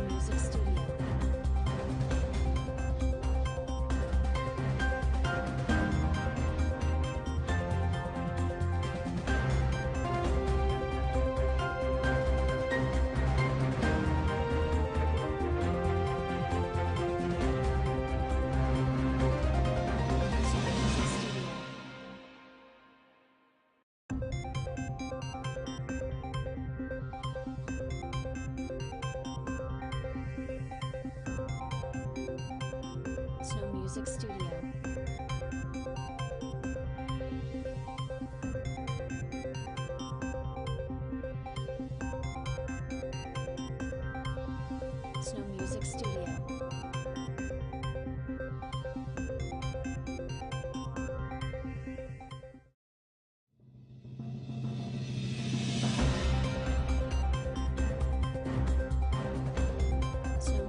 Music Studio. Music Studio. Snow Music Studio. Snow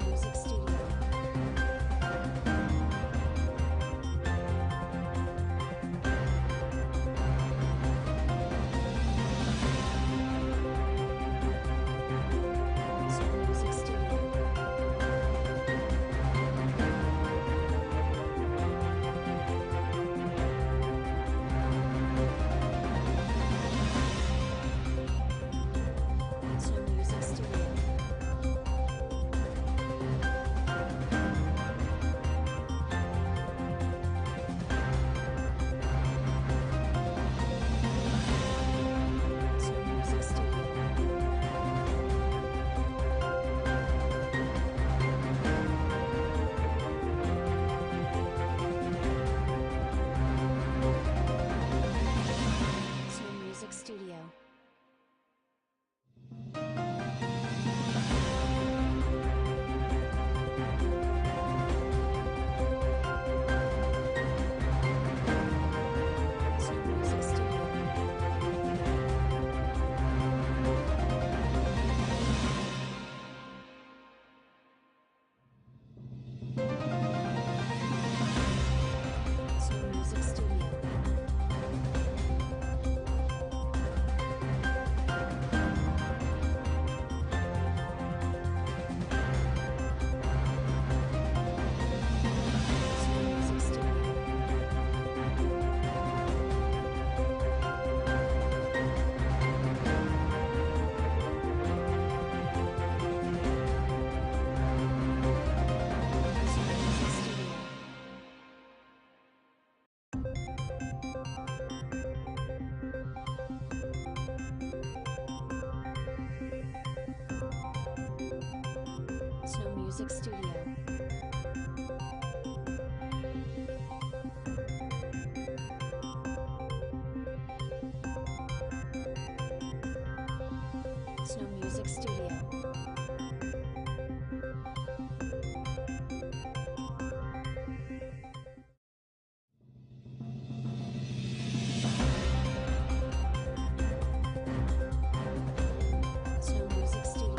Music Studio. Snow Music Studio. Snow Music Studio. Snow Music Studio. Snow Music Studio.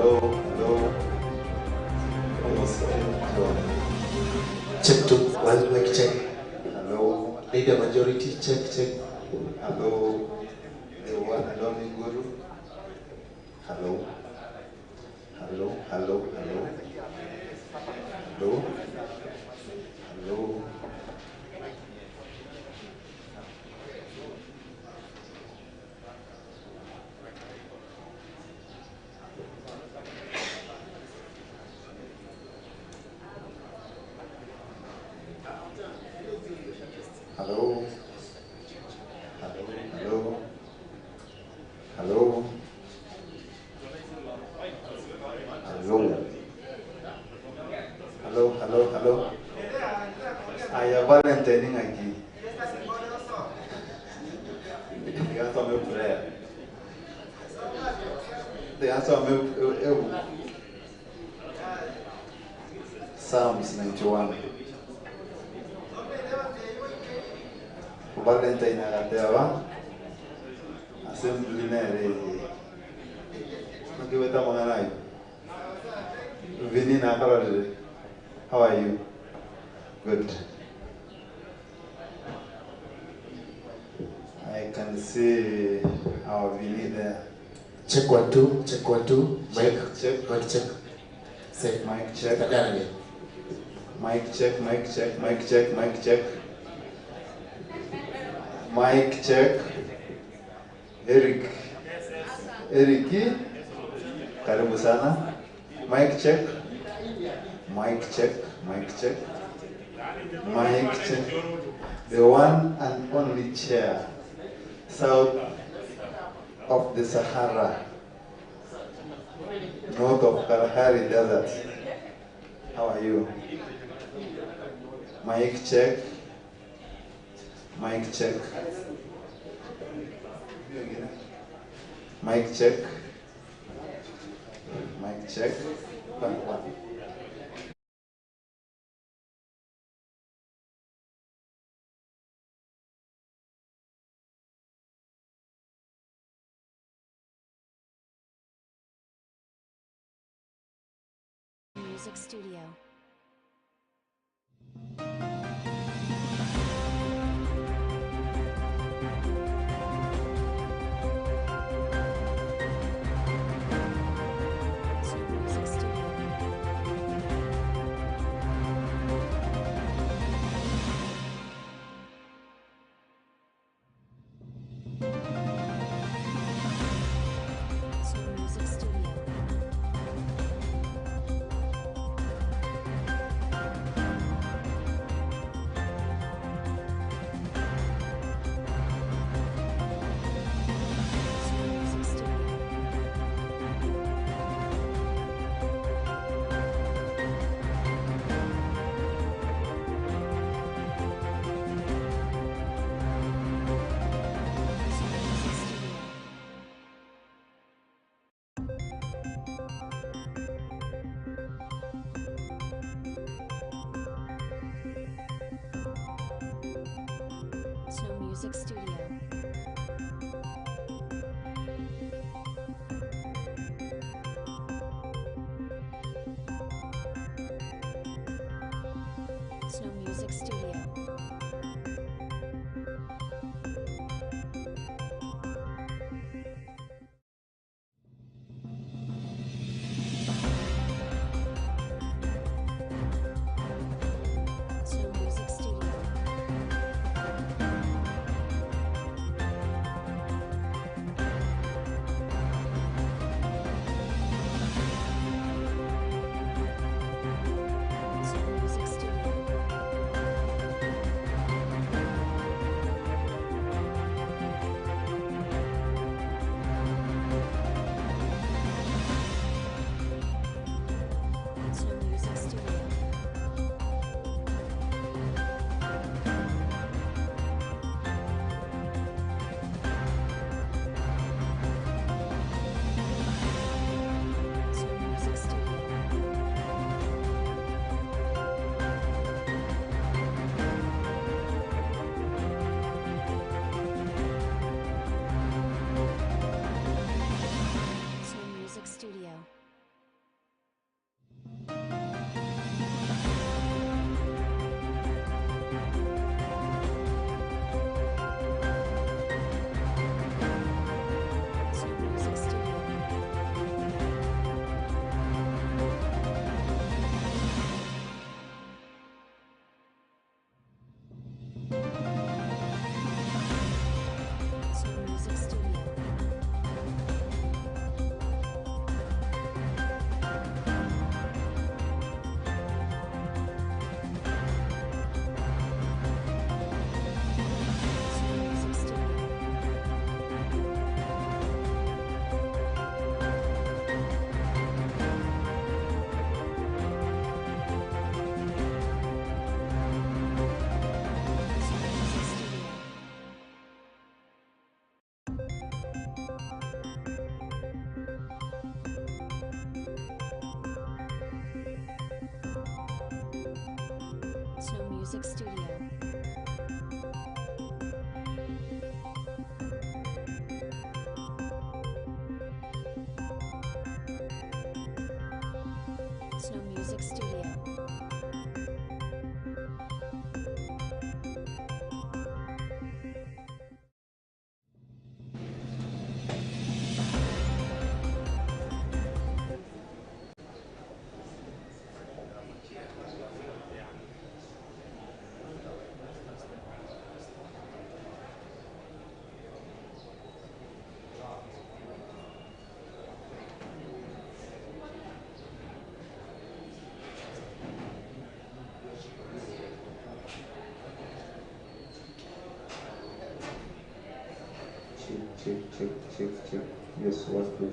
Hello. Almost Check to one mic check. hello. Leader majority check. Hello. The one and only Guru. Hello. Hello. Hello. Hello. I am Valentine again. The answer my prayer. The answer my Psalms 91. Valentine agatewa. Assembly nere. Nakiweta manganayo. Vini na karole. How are you? Good. I can see our Vini there. Check 1 2. Mic Check. check. Say Mic check. again. Mic check. Mic check. Eriki. Karibu sana. Mic check. The one and only chair south of the Sahara, north of Kalahari Desert. How are you? Mic check. Mic check. One. Music Studio. Music Studio. Music Studio. Music Studio. Music Studio. Snow Music Studio. Snow Music Studio. Snow Music Studio. Snow Music Studio. Music Studio. Snow Music Studio. Check. Yes, one please.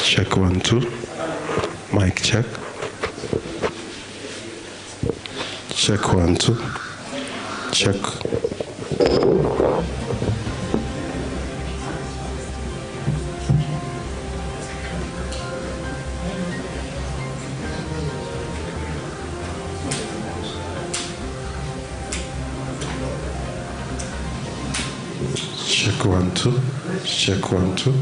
Check 1 2. Mic check. Check 1 2. Check. Check 1 2. Check 1 2.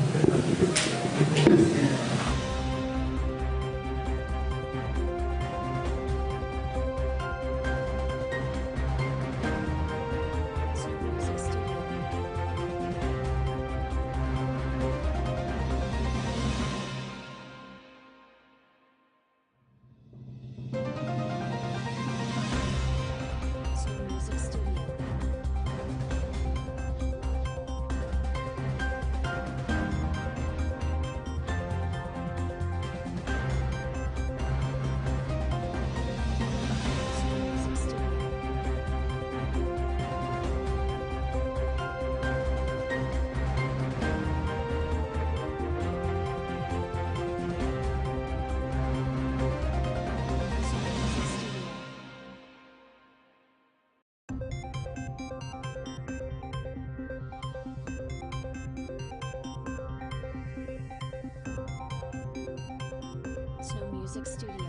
Snow Music Studio. Snow Music Studio. Snow Music Studio. Snow Music Studio. Snow Music Studio.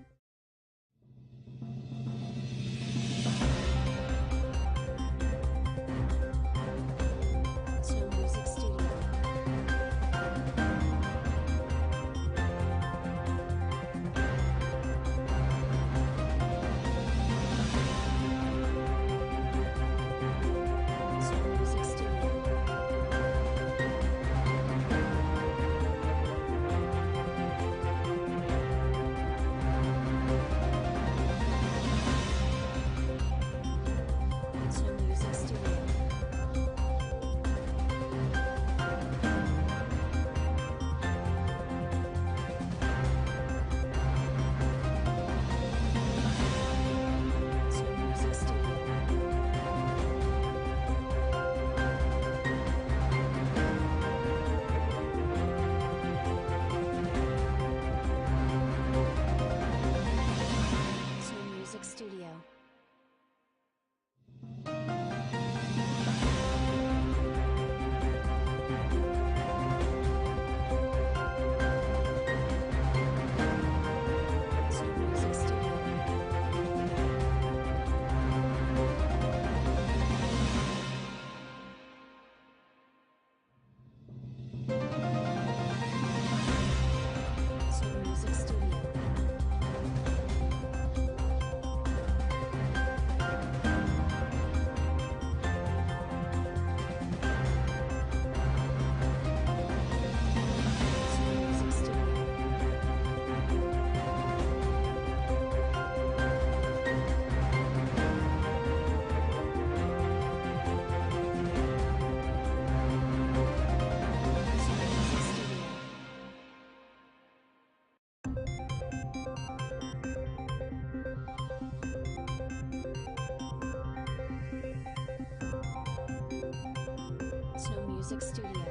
Snow Music Studio.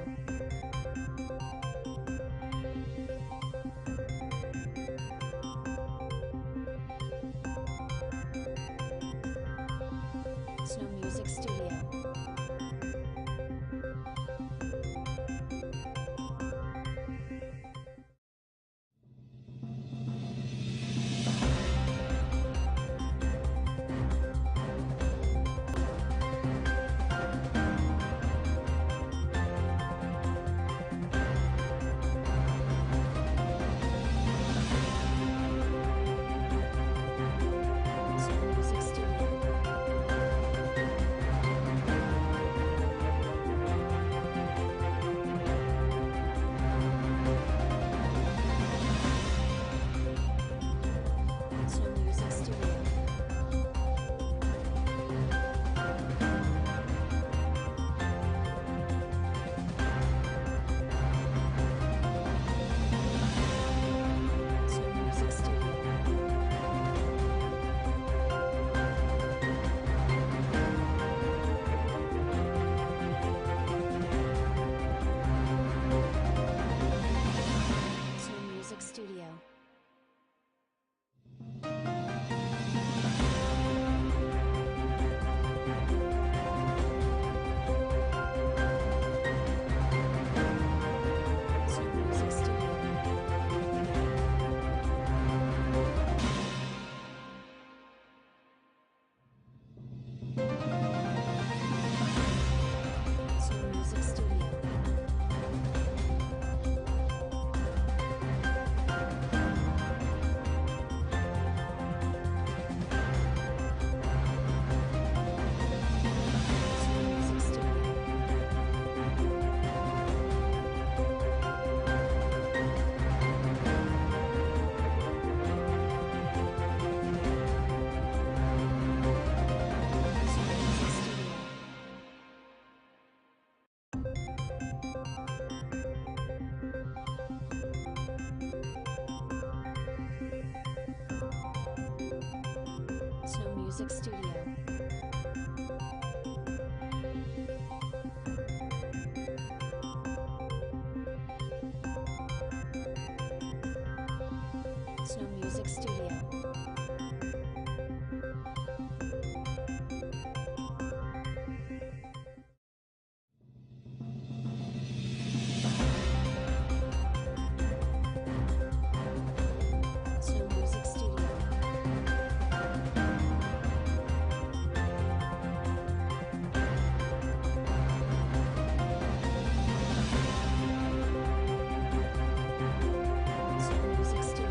Snow Music Studio. Snow Music Studio. Snow Music Studio. Snow Music Studio. Snow Music Studio. Snow Music Studio. Snow Music Studio. Snow Music Studio. Snow Music Studio. Snow Music Studio. Snow Music Studio. Snow Music Studio. Snow Music Studio.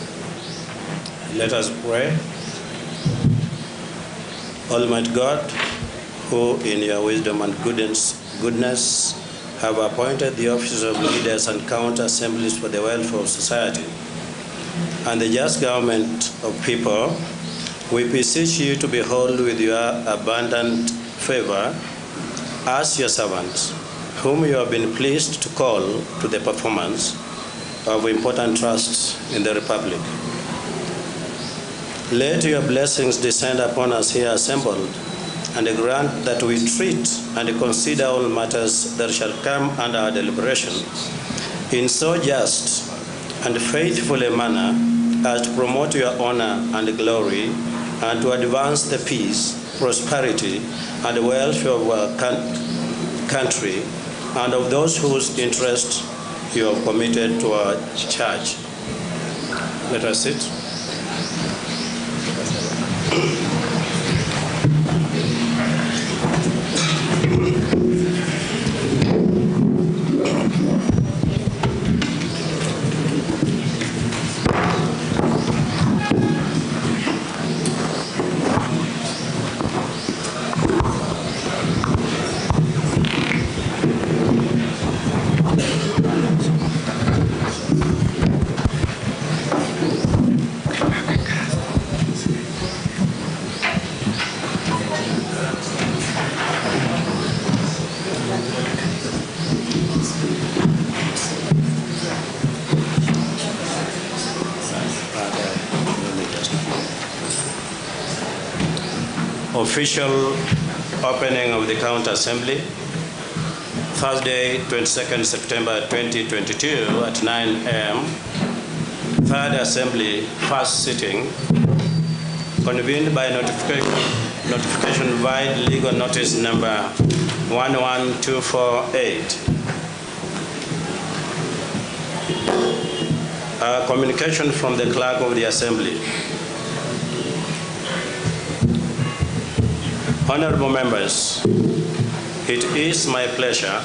Let us pray. Almighty God, who in your wisdom and goodness have appointed the offices of leaders and county assemblies for the welfare of society and the just government of people, we beseech you to behold with your abundant favor as your servants, whom you have been pleased to call to the performance of important trusts in the Republic. Let your blessings descend upon us here assembled, and grant that we treat and consider all matters that shall come under our deliberation in so just and faithful a manner as to promote your honor and glory, and to advance the peace, prosperity, and welfare of our country and of those whose interest you have committed to our church. Let us sit. Official opening of the County Assembly, Thursday, 22nd September 2022 at 9 a.m. Third Assembly, first sitting, convened by notification via legal notice number 11248. Communication from the Clerk of the Assembly. Honorable members, it is my pleasure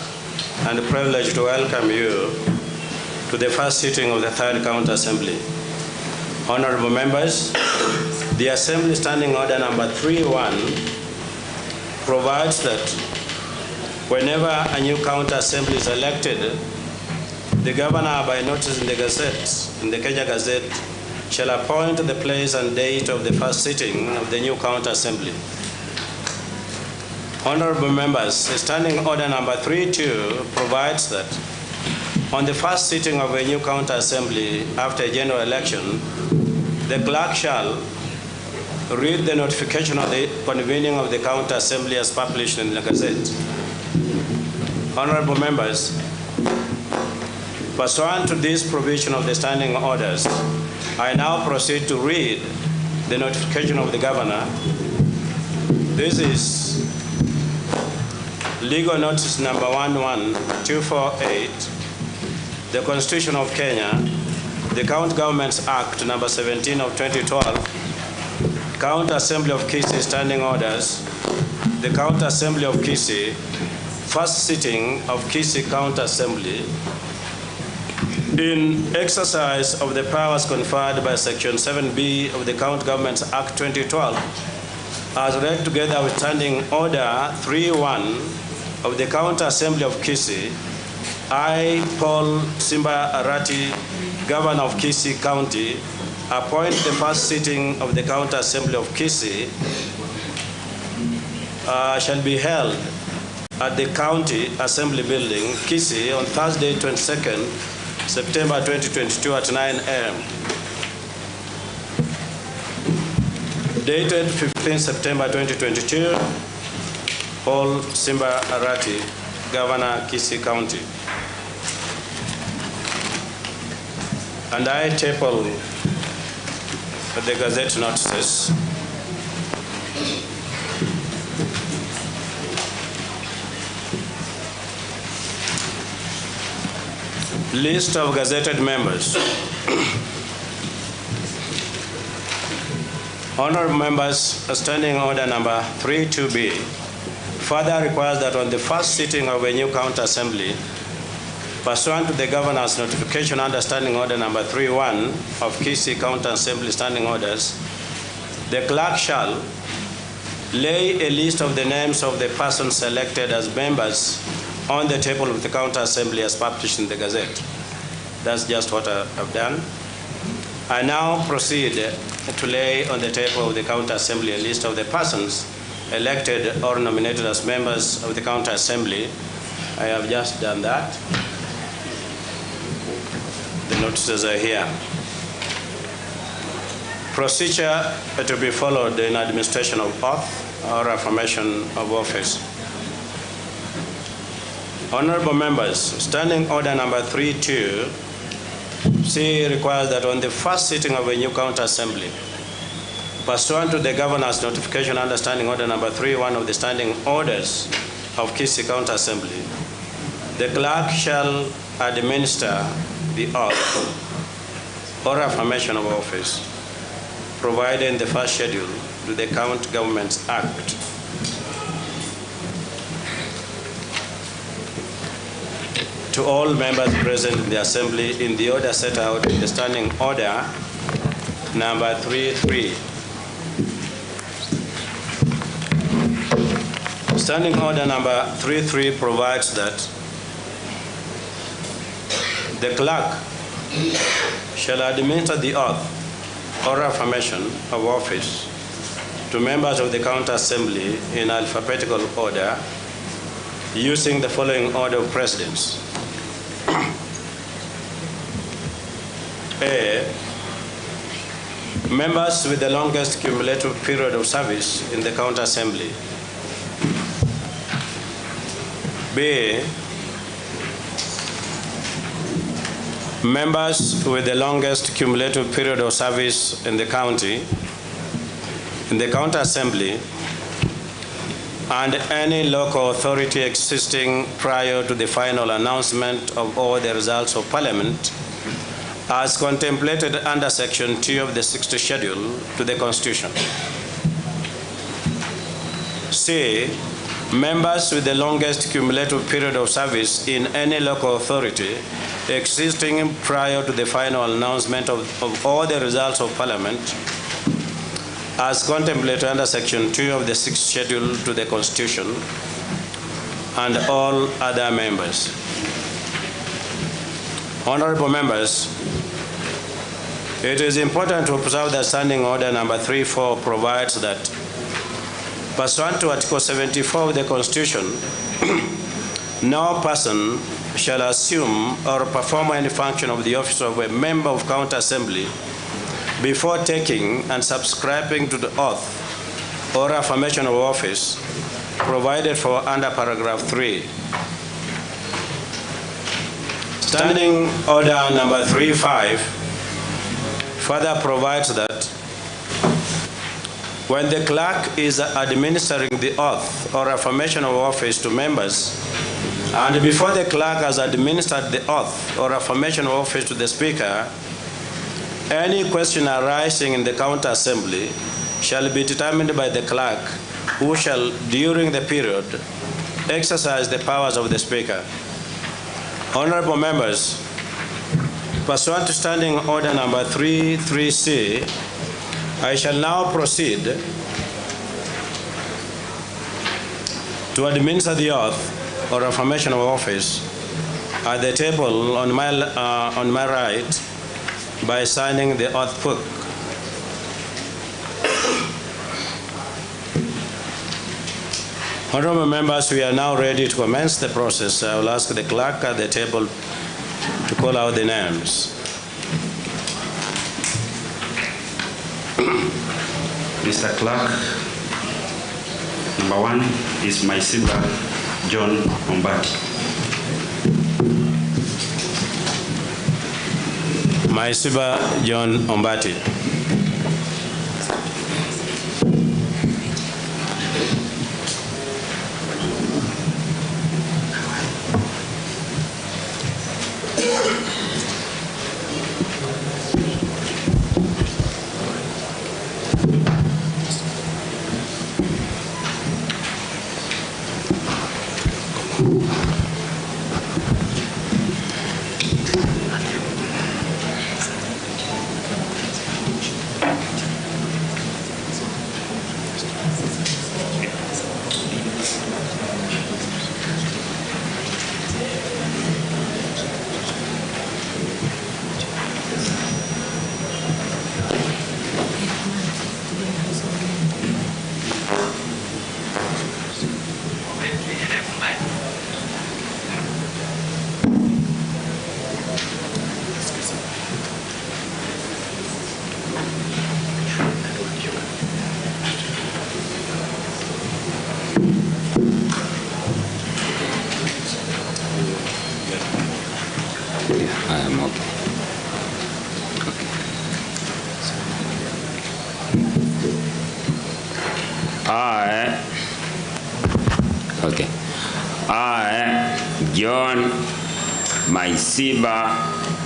and privilege to welcome you to the first sitting of the Third County Assembly. Honorable members, the Assembly Standing Order number 3.1 provides that whenever a new county assembly is elected, the governor, by notice in the Gazette, in the Kenya Gazette, shall appoint the place and date of the first sitting of the new county assembly. Honorable members, Standing Order number 3.2 provides that on the first sitting of a new county assembly after a general election, the clerk shall read the notification of the convening of the county assembly as published in the Gazette. Honorable members, pursuant to this provision of the standing orders, I now proceed to read the notification of the governor. This is legal notice number 11248, the Constitution of Kenya, the County Governments Act number 17 of 2012, County Assembly of Kisii Standing Orders, the County Assembly of Kisii, first sitting of Kisii County Assembly, in exercise of the powers conferred by Section 7B of the County Governments Act 2012, as read together with Standing Order 3.1 of the County Assembly of Kisii, I, Paul Simba Arati, Governor of Kisii County, appoint the first sitting of the County Assembly of Kisii shall be held at the County Assembly Building, Kisii, on Thursday, 22nd September 2022 at 9 a.m. Dated 15 September 2022, Paul Simba Arati, Governor, Kisii County. And I table the Gazette notices. List of gazetted members. Honorable members, Standing Order number 3.2b further requires that on the first sitting of a new county assembly, Pursuant to the Governor's notification under Standing Order number 31 of Kisii County Assembly Standing Orders, the clerk shall lay a list of the names of the persons selected as members on the table of the County Assembly as published in the Gazette. That's just what I've done. I now proceed to lay on the table of the County Assembly a list of the persons elected or nominated as members of the County Assembly. I have just done that. The notices are here. Procedure to be followed in administration of oath or affirmation of office. Honorable members, Standing Order number 32 C requires that on the first sitting of a new county assembly, pursuant to the Governor's notification under Standing Order number 31 of the Standing Orders of Kisii County Assembly, the clerk shall administer the oath or affirmation of office provided in the first schedule to the County Governments Act. To all members present in the Assembly in the order set out in the Standing Order number 33. Standing Order number 33 provides that the clerk shall administer the oath or affirmation of office to members of the County Assembly in alphabetical order using the following order of precedence. A. Members with the longest cumulative period of service in the County Assembly. B. Members with the longest cumulative period of service in the County Assembly, and any local authority existing prior to the final announcement of all the results of Parliament as contemplated under Section 2 of the 6th Schedule to the Constitution. C. Members with the longest cumulative period of service in any local authority existing prior to the final announcement of all the results of Parliament as contemplated under Section 2 of the 6th Schedule to the Constitution, and all other members. Honorable members, it is important to observe that Standing Order number 34 provides that, pursuant to Article 74 of the Constitution, no person shall assume or perform any function of the office of a member of County Assembly before taking and subscribing to the oath or affirmation of office provided for under paragraph 3. Standing Order number 35 further provides that when the clerk is administering the oath or affirmation of office to members, and before the clerk has administered the oath or affirmation of office to the Speaker, any question arising in the County Assembly shall be determined by the clerk, who shall, during the period, exercise the powers of the Speaker. Honorable members, pursuant to Standing Order number 33C, I shall now proceed to administer the oath or affirmation of office at the table on my right by signing the oath book. Honorable members, we are now ready to commence the process. I will ask the clerk at the table to call out the names. Mr. Clerk, number 1 is Maisiba John Ombati. Maisiba John Ombati. I, John Maisiba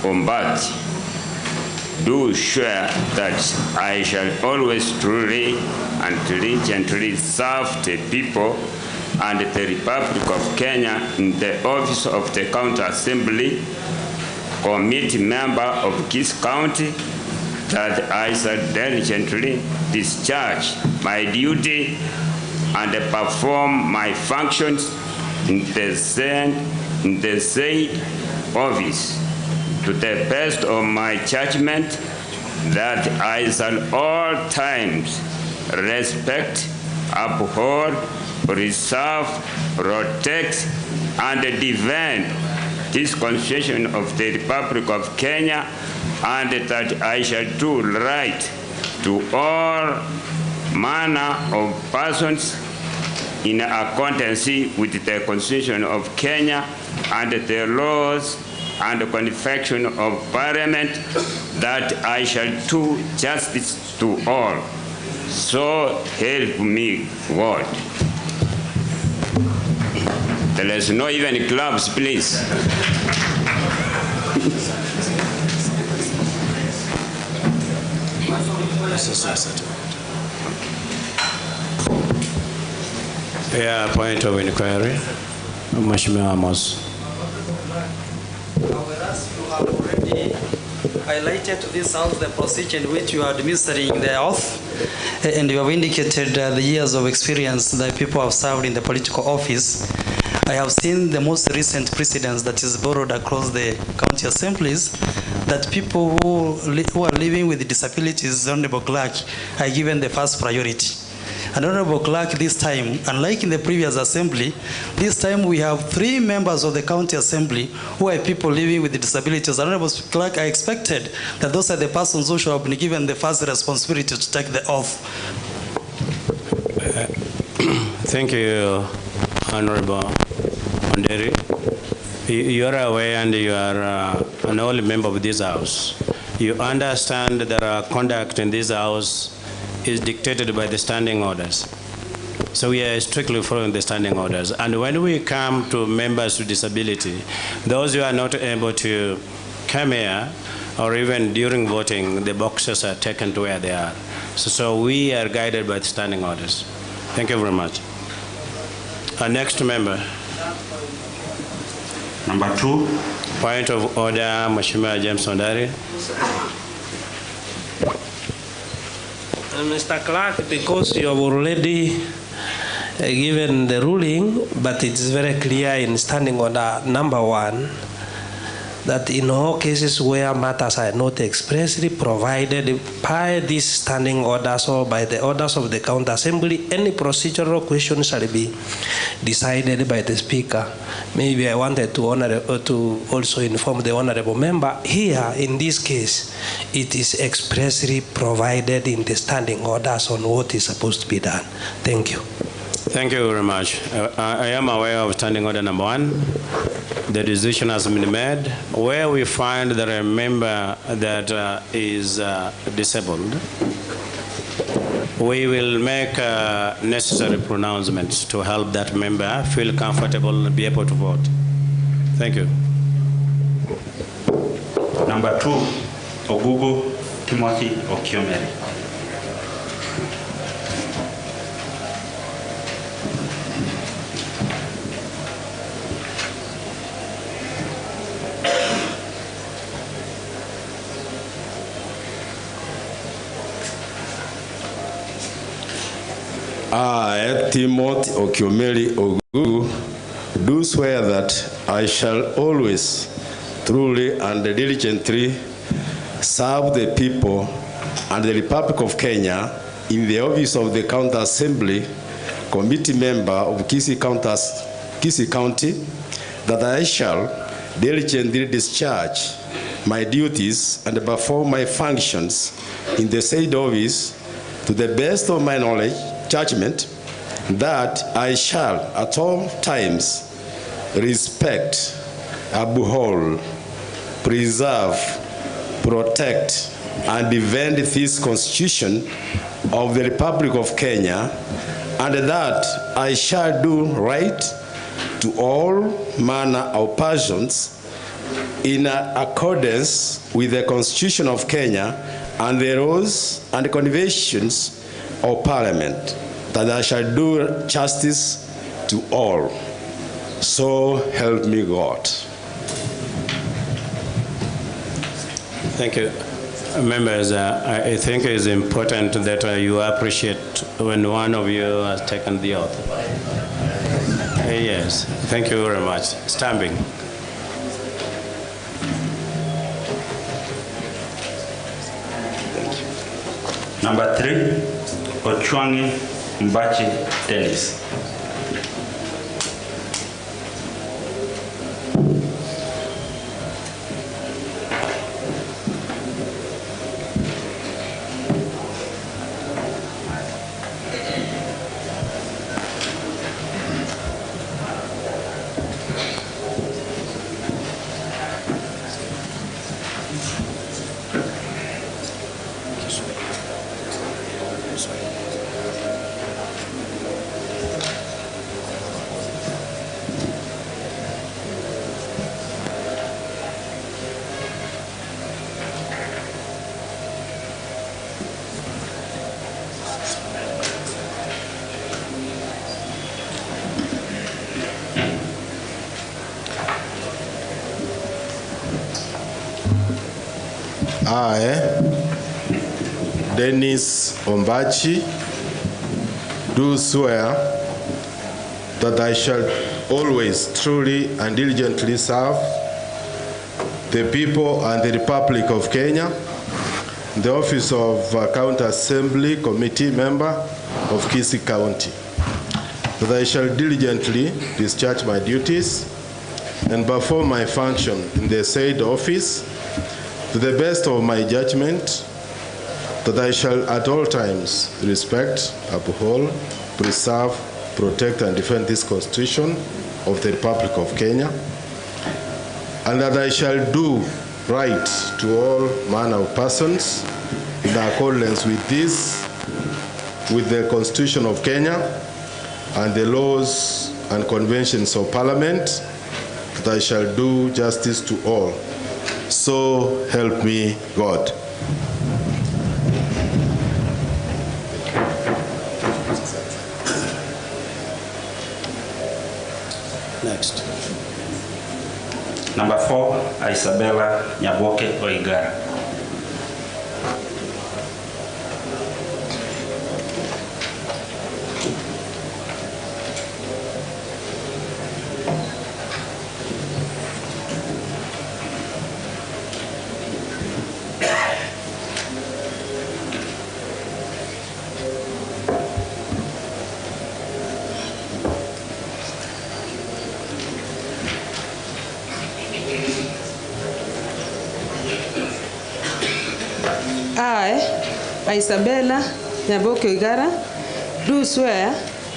Ombati, do swear that I shall always truly and diligently serve the people and the Republic of Kenya in the office of the County Assembly Committee member of Kisii County, that I shall diligently discharge my duty and perform my functions in the said office to the best of my judgment, that I shall all times respect, uphold, preserve, protect, and defend this Constitution of the Republic of Kenya, and that I shall do right to all manner of persons in accordance with the Constitution of Kenya and the laws and the conviction of Parliament, that I shall do justice to all. So help me God. There is no even clubs, please. Yeah, point of inquiry. Mheshimiwa Amos. Whereas you have already highlighted to this house the procedure in which you are administering the oath, and you have indicated the years of experience that people have served in the political office. I have seen the most recent precedents that is borrowed across the county assemblies, that people who are living with disabilities, Honorable Clerk, are given the first priority. And Honorable Clerk, this time, unlike in the previous assembly, this time we have 3 members of the county assembly who are people living with disabilities. Honorable Clerk, I expected that those are the persons who should have been given the first responsibility to take the oath. Thank you, Honorable Onderi. You are aware and you are an old member of this house. You understand that our conduct in this house is dictated by the standing orders. So we are strictly following the standing orders. And when we come to members with disability, those who are not able to come here, or even during voting, the boxes are taken to where they are. So we are guided by the standing orders. Thank you very much. Our next member. Number 2. Point of order, Mheshimiwa James Ondari. Mr. Clerk, because you have already given the ruling, but it is very clear in standing order number 1 that in all cases where matters are not expressly provided by these standing orders or by the orders of the county assembly, any procedural question shall be decided by the speaker. Maybe I wanted to also inform the honorable member here, in this case, it is expressly provided in the standing orders on what is supposed to be done. Thank you. Thank you very much. I am aware of standing order number 1. The decision has been made. Where we find that a member that is disabled, we will make necessary pronouncements to help that member feel comfortable and be able to vote. Thank you. Number 2, Ogugu Timothy Okiomeri. I, Timothy Okiomeri Ogugu, do swear that I shall always, truly and diligently serve the people and the Republic of Kenya in the office of the County Assembly Committee member of Kisii County, that I shall diligently discharge my duties and perform my functions in the said office to the best of my knowledge, judgment, that I shall at all times respect, uphold, preserve, protect, and defend this Constitution of the Republic of Kenya and that I shall do right to all manner of persons in accordance with the Constitution of Kenya and the laws and conventions of Parliament, that I shall do justice to all. So help me God. Thank you. Members, I think it is important that you appreciate when one of you has taken the oath. Yes, thank you very much. Standing. Number 3, Ochwangi Mbachi Dennis. I, Dennis Ombachi, do swear that I shall always truly and diligently serve the people and the Republic of Kenya, the office of County Assembly Committee member of Kisii County, that I shall diligently discharge my duties and perform my function in the said office to the best of my judgment, that I shall at all times respect, uphold, preserve, protect, and defend this Constitution of the Republic of Kenya, and that I shall do right to all manner of persons in accordance with the Constitution of Kenya and the laws and conventions of Parliament, that I shall do justice to all. So help me God. Next. Number 4, Isabella Nyaboke Oigara. I, Isabella Nyaboke Oigara, do swear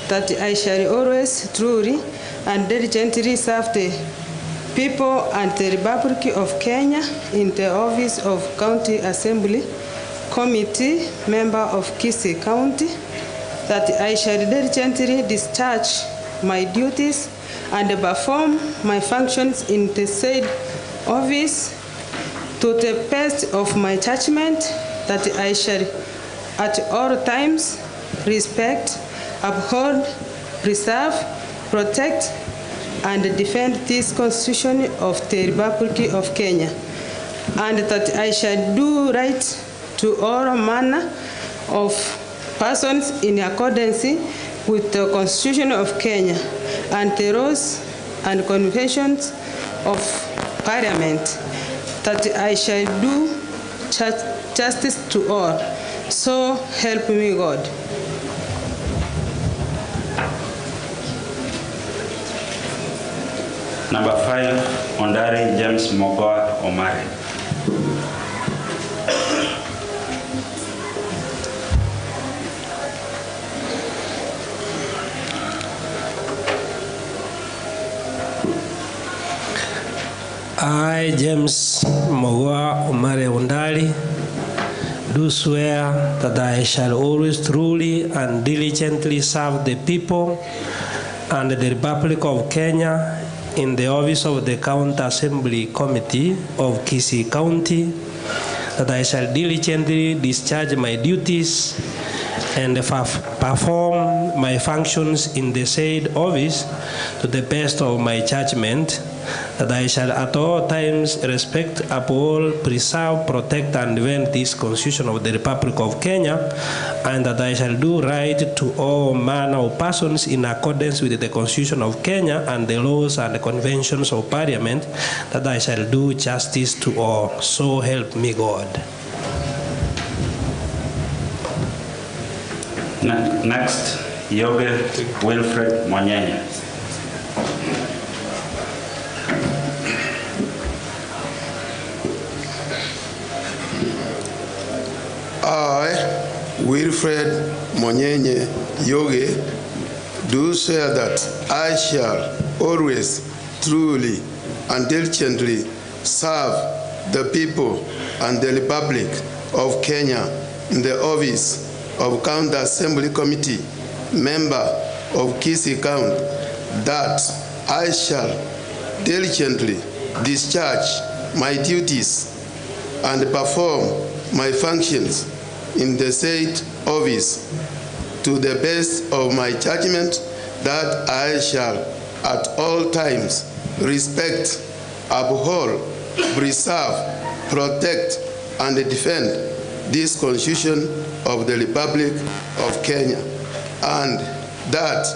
that I shall always truly and diligently serve the people and the Republic of Kenya in the office of County Assembly Committee member of Kisii County, that I shall diligently discharge my duties and perform my functions in the said office to the best of my judgment, that I shall at all times respect, uphold, preserve, protect, and defend this Constitution of the Republic of Kenya, and that I shall do right to all manner of persons in accordance with the Constitution of Kenya and the laws and conventions of Parliament, that I shall do justice to all. So help me God. Number 5, Ondari James Mogoa Omari. I, James Mogoa Omari Ondari, do swear that I shall always truly and diligently serve the people and the Republic of Kenya in the office of the County Assembly Committee of Kisii County, that I shall diligently discharge my duties and perform my functions in the said office to the best of my judgment, that I shall at all times respect, uphold, preserve, protect, and defend this Constitution of the Republic of Kenya, and that I shall do right to all manner of persons in accordance with the Constitution of Kenya and the laws and the conventions of Parliament, that I shall do justice to all. So help me God. Next, Yobe Wilfred Mwanyenye. I, Wilfred Mwanyenye Yoge, do swear that I shall always, truly, and diligently serve the people and the Republic of Kenya in the office of County Assembly Committee, member of Kisii County, that I shall diligently discharge my duties and perform my functions in the said office to the best of my judgment, that I shall at all times respect, uphold, preserve, protect, and defend this Constitution of the Republic of Kenya, and that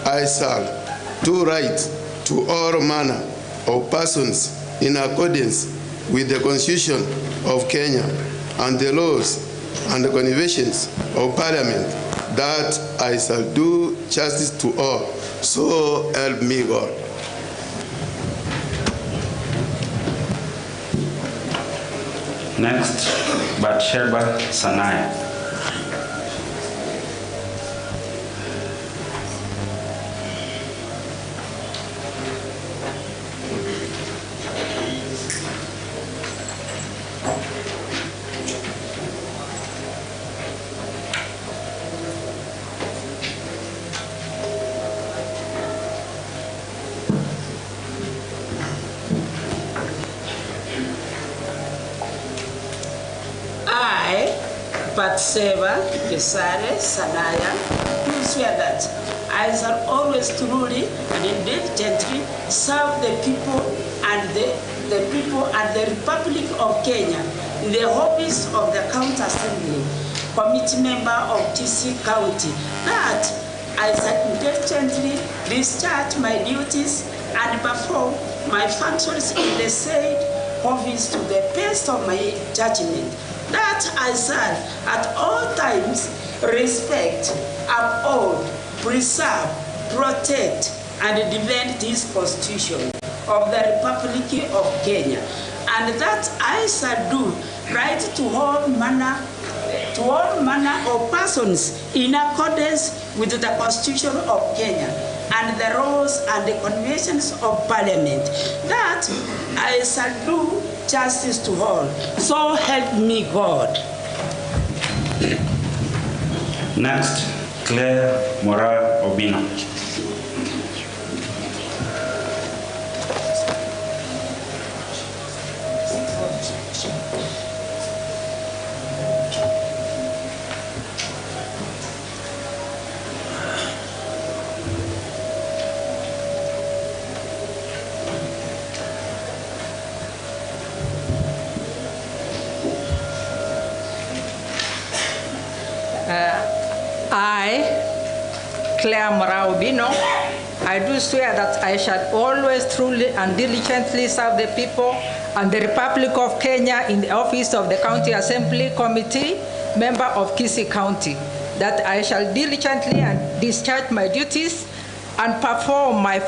I shall do right to all manner of persons in accordance with the Constitution of Kenya and the laws and the conventions of Parliament, that I shall do justice to all. So help me God. Next, Bathsheba Sanaya. Bathsheba Sanaya, do swear that I shall always truly and diligently serve the people and the people and the Republic of Kenya in the office of the County Assembly Committee member of Kisii County, that I shall diligently discharge my duties and perform my functions in the said office to the best of my judgment, that I shall at all times respect, uphold, preserve, protect, and defend this Constitution of the Republic of Kenya, and that I shall do right to all manner of persons in accordance with the Constitution of Kenya and the laws and the conventions of Parliament, that I shall do justice to all. So help me God. Next, Claire Mora Obino. I, Claire Moraubino, I do swear that I shall always truly and diligently serve the people and the Republic of Kenya in the office of the County Assembly Committee, member of Kisii County, that I shall diligently and discharge my duties and perform my